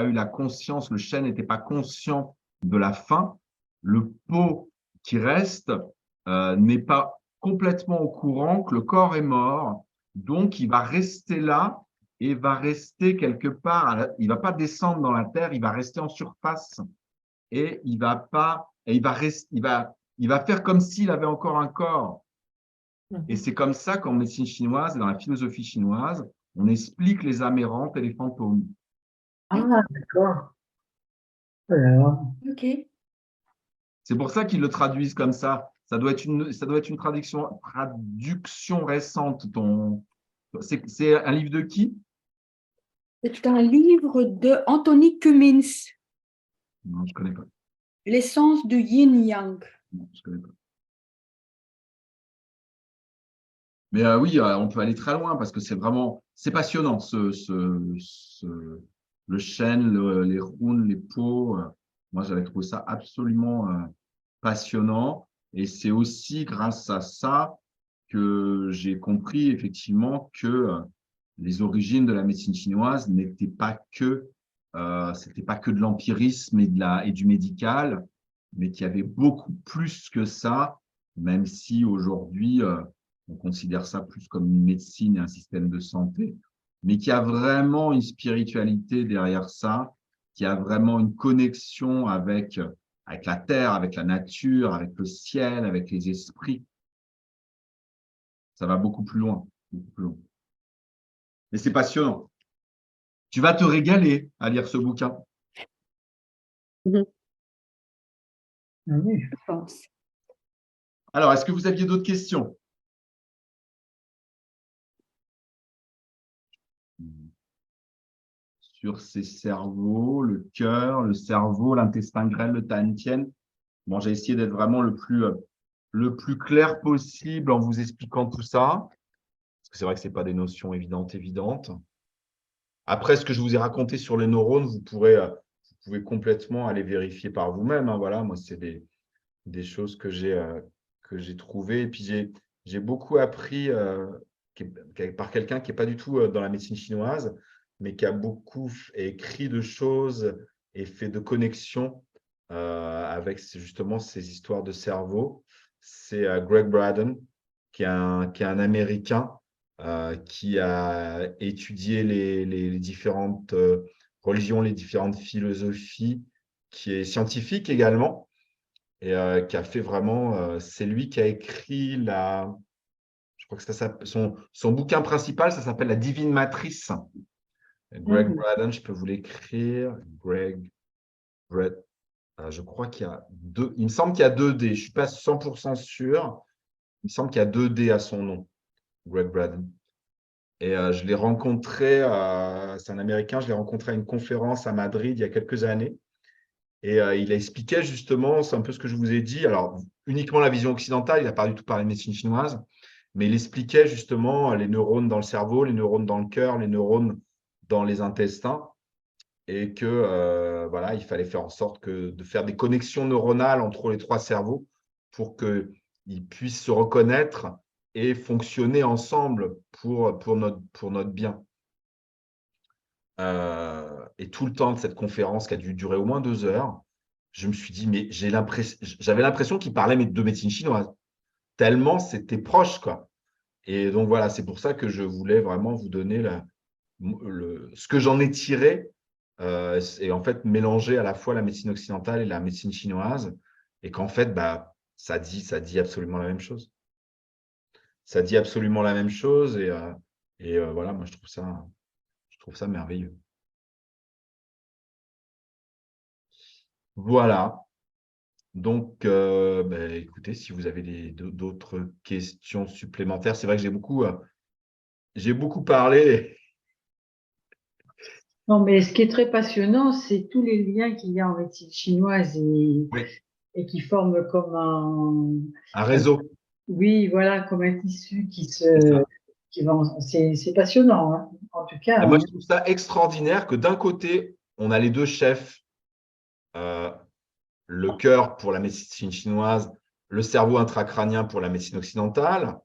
eu la conscience, le chêne n'était pas conscient de la fin, le pot qui reste n'est pas complètement au courant que le corps est mort, donc il va rester là et va rester quelque part, il va pas descendre dans la terre, il va rester en surface et il va pas, et il va faire comme s'il avait encore un corps. Et c'est comme ça qu'en médecine chinoise et dans la philosophie chinoise, on explique les âmes errantes et les fantômes. Ah, d'accord. Alors, ok. C'est pour ça qu'ils le traduisent comme ça. Ça doit être une traduction récente. C'est un livre de qui? C'est un livre de Anthony Cummins, Non, je connais pas. L'essence du yin-yang. Non, je connais pas. Mais oui, on peut aller très loin parce que c'est passionnant, le chêne, les runes, les peaux. Moi, j'avais trouvé ça absolument passionnant. Et c'est aussi grâce à ça que j'ai compris effectivement que les origines de la médecine chinoise n'étaient pas c'était pas que de l'empirisme et du médical, mais qu'il y avait beaucoup plus que ça, même si aujourd'hui, on considère ça plus comme une médecine et un système de santé, mais qui a vraiment une spiritualité derrière ça, qui a vraiment une connexion avec la terre, avec la nature, avec le ciel, avec les esprits. Ça va beaucoup plus loin, beaucoup plus loin. Mais c'est passionnant. Tu vas te régaler à lire ce bouquin. Mhm. ah oui. Je pense. Alors, est-ce que vous aviez d'autres questions? Sur ces cerveaux, le cœur, le cerveau, l'intestin grêle, le tantien. Bon, j'ai essayé d'être vraiment le plus clair possible en vous expliquant tout ça. Parce que c'est vrai que ce n'est pas des notions évidentes. Après, ce que je vous ai raconté sur les neurones, vous pouvez complètement aller vérifier par vous-même. Hein. Voilà, moi, c'est des choses que j'ai trouvées. Et puis, j'ai beaucoup appris par quelqu'un qui n'est pas du tout dans la médecine chinoise, mais qui a beaucoup écrit de choses et fait de connexions avec justement ces histoires de cerveau. C'est Greg Braden, qui est un Américain qui a étudié les différentes religions, les différentes philosophies, qui est scientifique également et qui a fait vraiment, c'est lui qui a écrit je crois que son bouquin principal, ça s'appelle La Divine Matrice. Greg Braden, je peux vous l'écrire. Je crois qu'il y a il me semble qu'il y a 2D, je ne suis pas 100% sûr. Il me semble qu'il y a 2D à son nom, Greg Braden. Et je l'ai rencontré, c'est un Américain, je l'ai rencontré à une conférence à Madrid il y a quelques années. Et il a expliqué justement, c'est un peu ce que je vous ai dit, alors uniquement la vision occidentale, il n'a pas du tout parlé de médecine chinoise, mais il expliquait justement les neurones dans le cerveau, les neurones dans le cœur, les neurones dans les intestins, et que voilà, il fallait faire en sorte de faire des connexions neuronales entre les trois cerveaux pour qu'ils puissent se reconnaître et fonctionner ensemble pour notre bien. Et tout le temps de cette conférence qui a dû durer au moins 2 heures, je me suis dit, mais j'avais l'impression qu'il parlait de médecine chinoise, tellement c'était proche, quoi. Et donc voilà, c'est pour ça que je voulais vraiment vous donner ce que j'en ai tiré et en fait mélanger à la fois la médecine occidentale et la médecine chinoise, et qu'en fait, bah, ça dit absolument la même chose. Ça dit absolument la même chose, et voilà, moi je trouve ça merveilleux. Voilà. Donc, bah, écoutez, si vous avez d'autres questions supplémentaires, c'est vrai que j'ai beaucoup parlé. Non, mais ce qui est très passionnant, c'est tous les liens qu'il y a en médecine chinoise Oui, et qui forment comme un un- réseau, oui, voilà, comme un tissu c'est ça. c'est passionnant, hein. En tout cas, Et moi, hein. je trouve ça extraordinaire que d'un côté, on a les deux chefs, euh, le cœur pour la médecine chinoise, le cerveau intracrânien pour la médecine occidentale,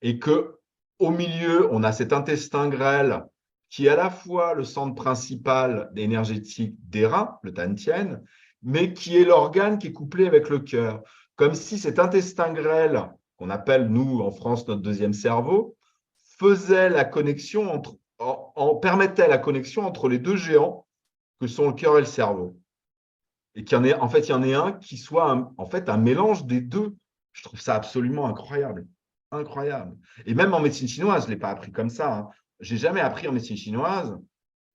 et que au milieu, on a cet intestin grêle qui est à la fois le centre principal énergétique des reins, le Tantien, mais qui est l'organe qui est couplé avec le cœur. Comme si cet intestin grêle, qu'on appelle, nous, en France, notre deuxième cerveau, faisait la connexion permettait la connexion entre les deux géants que sont le cœur et le cerveau. Et qu'il y en ait, en fait, il y en ait un qui soit en fait un mélange des deux. Je trouve ça absolument incroyable. Incroyable. Et même en médecine chinoise, je ne l'ai pas appris comme ça, hein. Je n'ai jamais appris en médecine chinoise,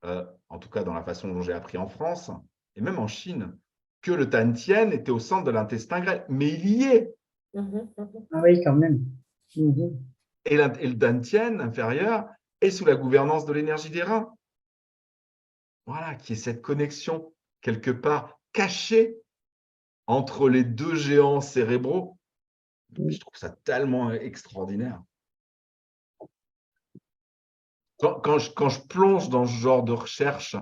en tout cas dans la façon dont j'ai appris en France, et même en Chine, que le Tantien était au centre de l'intestin grêle. Mais il y est. Ah oui, quand même. Mhm. Et le Tantien inférieur est sous la gouvernance de l'énergie des reins. Voilà, qui est cette connexion quelque part cachée entre les deux géants cérébraux. Je trouve ça tellement extraordinaire. Quand je plonge dans ce genre de recherche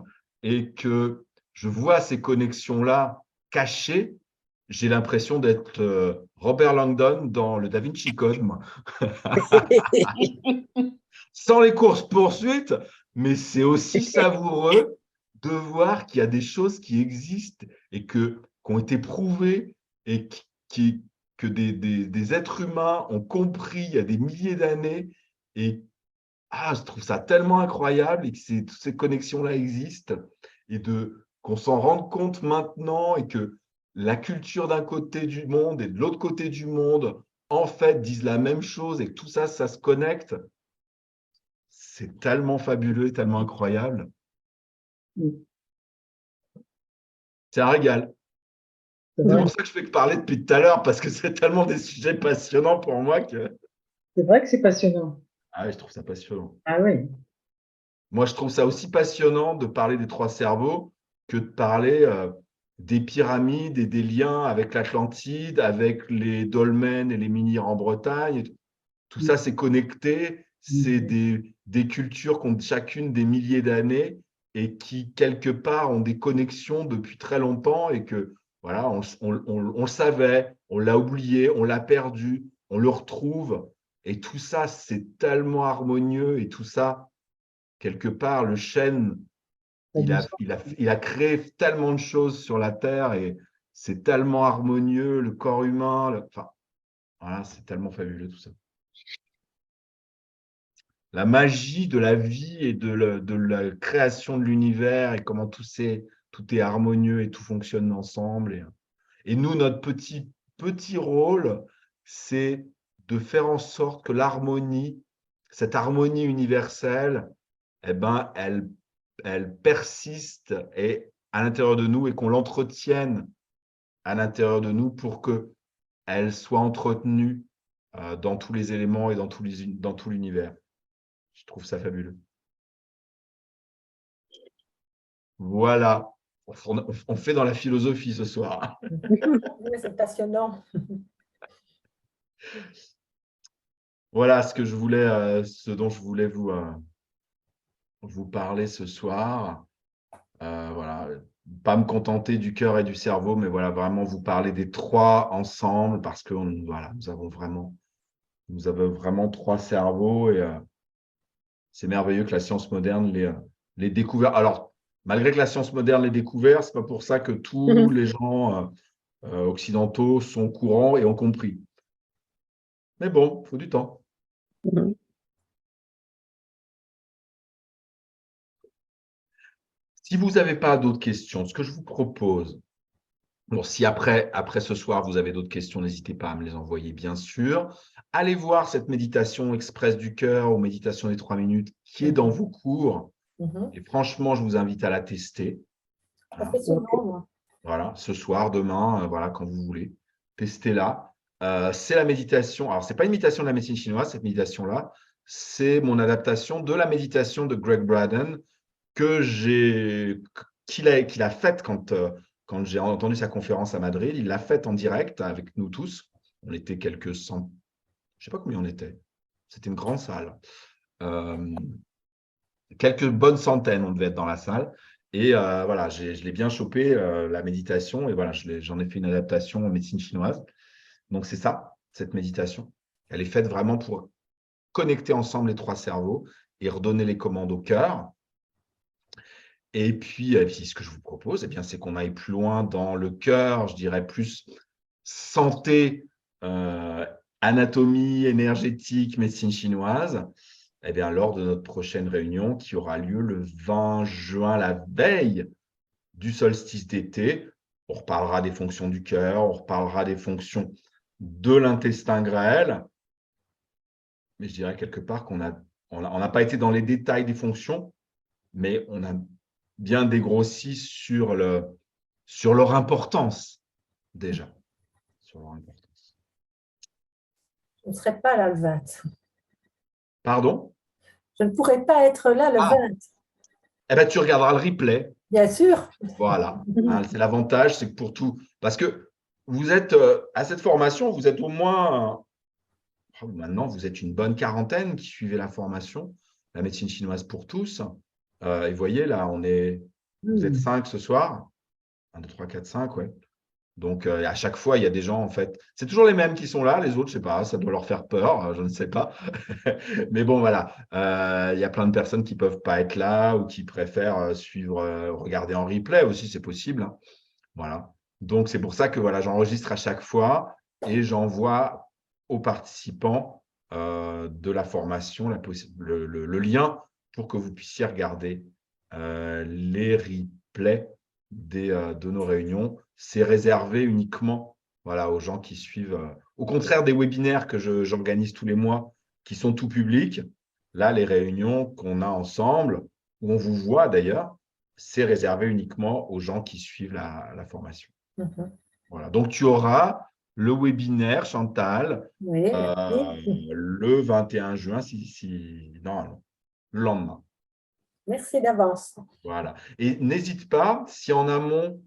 et que je vois ces connexions-là cachées, j'ai l'impression d'être Robert Langdon dans le Da Vinci Code, moi. Sans les courses-poursuites, mais c'est aussi savoureux de voir qu'il y a des choses qui existent et qui ont été prouvées et que des êtres humains ont compris il y a des milliers d'années. Et je trouve ça tellement incroyable et que toutes ces connexions-là existent et qu'on s'en rende compte maintenant et que la culture d'un côté du monde et de l'autre côté du monde, en fait, disent la même chose et que tout ça, ça se connecte. C'est tellement fabuleux et tellement incroyable. Mhm. C'est un régal. C'est C'est vrai. pour ça que je fais que parler depuis tout à l'heure, parce que c'est tellement des sujets passionnants pour moi que C'est vrai que c'est passionnant. je trouve ça passionnant. Ah oui. Moi, je trouve ça aussi passionnant de parler des trois cerveaux que de parler des pyramides et des liens avec l'Atlantide, avec les dolmens et les menhirs en Bretagne. Tout ça, c'est connecté. C'est Mhm. des cultures qui ont chacune des milliers d'années et qui, quelque part, ont des connexions depuis très longtemps et que, voilà, on le savait, on l'a oublié, on l'a perdu, on le retrouve. Et tout ça, c'est tellement harmonieux et tout ça, quelque part, le chêne, Ça a du sens. il a créé tellement de choses sur la Terre et c'est tellement harmonieux, le corps humain, enfin, voilà, c'est tellement fabuleux tout ça. La magie de la vie et de la création de l'univers et comment tout est harmonieux et tout fonctionne ensemble. Et nous, notre petit rôle, c'est de faire en sorte que l'harmonie, cette harmonie universelle, eh ben, elle persiste à l'intérieur de nous et qu'on l'entretienne à l'intérieur de nous pour qu'elle soit entretenue dans tous les éléments et dans tout l'univers. Je trouve ça fabuleux. Voilà, on fait dans la philosophie ce soir. Oui, c'est passionnant. Voilà ce dont je voulais vous parler ce soir. Voilà, pas me contenter du cœur et du cerveau, mais voilà, vraiment vous parler des trois ensemble parce que voilà, nous avons vraiment trois cerveaux et c'est merveilleux que la science moderne les découvert. Alors, malgré que la science moderne l'ait découvert, c'est pas pour ça que tous les gens occidentaux sont au courant et ont compris. Mais bon, il faut du temps. Si vous n'avez pas d'autres questions, ce que je vous propose, bon, si après ce soir, vous avez d'autres questions, n'hésitez pas à me les envoyer, bien sûr. Allez voir cette méditation express du cœur ou méditation des 3 minutes qui est dans vos cours. Mhm. Et franchement, je vous invite à la tester. Ça fait souvent, moi. Voilà, ce soir, demain, voilà, quand vous voulez. Testez-la. C'est la méditation. Alors, ce n'est pas une méditation de la médecine chinoise, cette méditation-là. C'est mon adaptation de la méditation de Greg Braden qu'il a faite quand j'ai entendu sa conférence à Madrid. Il l'a faite en direct avec nous tous. On était quelques cent, je ne sais pas combien on était. C'était une grande salle. Quelques bonnes centaines, on devait être dans la salle. Et voilà, je l'ai bien chopé, la méditation. Et voilà, j'en ai fait une adaptation en médecine chinoise. Donc, c'est ça, cette méditation. Elle est faite vraiment pour connecter ensemble les 3 cerveaux et redonner les commandes au cœur. Et puis, ce que je vous propose, eh bien, c'est qu'on aille plus loin dans le cœur, je dirais plus santé, anatomie, énergétique, médecine chinoise. Eh bien, lors de notre prochaine réunion qui aura lieu le 20 juin, la veille du solstice d'été, on reparlera des fonctions du cœur, on reparlera des fonctions de l'intestin grêle. Mais je dirais quelque part qu'on n'a pas été dans les détails des fonctions, mais on a bien dégrossi sur leur importance, déjà. Sur leur importance. Je ne serai pas là le 20. Pardon? Je ne pourrai pas être là le 20. Eh bien, tu regarderas le replay. Bien sûr. Voilà. Hein, c'est l'avantage, c'est que pour tout. Parce que vous êtes à cette formation, vous êtes au moins. Maintenant, vous êtes une bonne quarantaine qui suivez la formation, la médecine chinoise pour tous. Et vous voyez, là, vous êtes 5 ce soir. 1, 2, 3, 4, 5, ouais. Donc, à chaque fois, il y a des gens, en fait. C'est toujours les mêmes qui sont là. Les autres, je ne sais pas, ça doit leur faire peur, je ne sais pas. Mais bon, voilà. Il y a plein de personnes qui ne peuvent pas être là ou qui préfèrent regarder en replay aussi, c'est possible. Hein. Voilà. Donc, c'est pour ça que voilà, j'enregistre à chaque fois et j'envoie aux participants de la formation le lien pour que vous puissiez regarder les replays de nos réunions. C'est réservé uniquement voilà, aux gens qui suivent. Au contraire des webinaires que j'organise tous les mois, qui sont tout publics, là, les réunions qu'on a ensemble, où on vous voit d'ailleurs, c'est réservé uniquement aux gens qui suivent la formation. Mhm. Voilà. Donc, tu auras le webinaire, Chantal, Oui, merci. le 21 juin, non, le lendemain. Merci d'avance. Voilà. Et n'hésite pas, si en amont,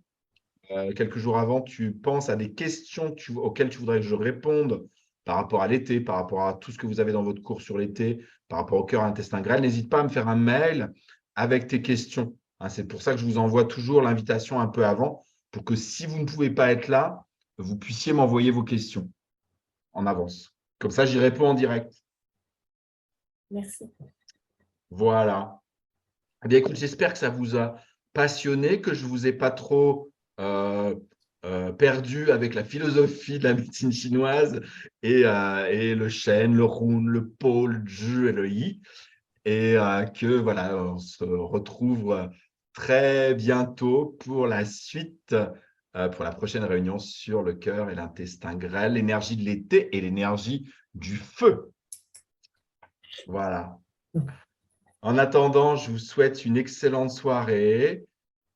quelques jours avant, tu penses à des questions auxquelles tu voudrais que je réponde par rapport à l'été, par rapport à tout ce que vous avez dans votre cours sur l'été, par rapport au cœur intestin grêle, n'hésite pas à me faire un mail avec tes questions. Hein, c'est pour ça que je vous envoie toujours l'invitation un peu avant, pour que si vous ne pouvez pas être là, vous puissiez m'envoyer vos questions en avance. Comme ça, j'y réponds en direct. Merci. Voilà. Eh bien, écoute, j'espère que ça vous a passionné, que je ne vous ai pas trop perdu avec la philosophie de la médecine chinoise et le Shen, le Run, le Po, le Zhi et le Yi. Et que voilà, on se retrouve très bientôt pour la suite, pour la prochaine réunion sur le cœur et l'intestin grêle, l'énergie de l'été et l'énergie du feu. Voilà. En attendant, je vous souhaite une excellente soirée.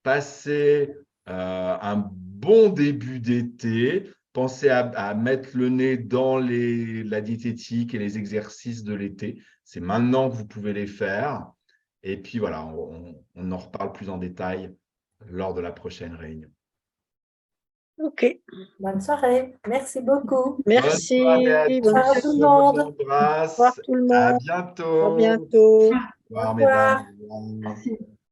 Passez un bon début d'été. Pensez à mettre le nez dans la diététique et les exercices de l'été. C'est maintenant que vous pouvez les faire. Et puis voilà, on en reparle plus en détail lors de la prochaine réunion. OK. Bonne soirée. Merci beaucoup. Merci. Bonne soirée à Bonne tous. soirée à tout le Je monde. vous Au embrasse. revoir tout le À monde. bientôt. À bientôt. Au revoir, Au revoir. mesdames. Merci.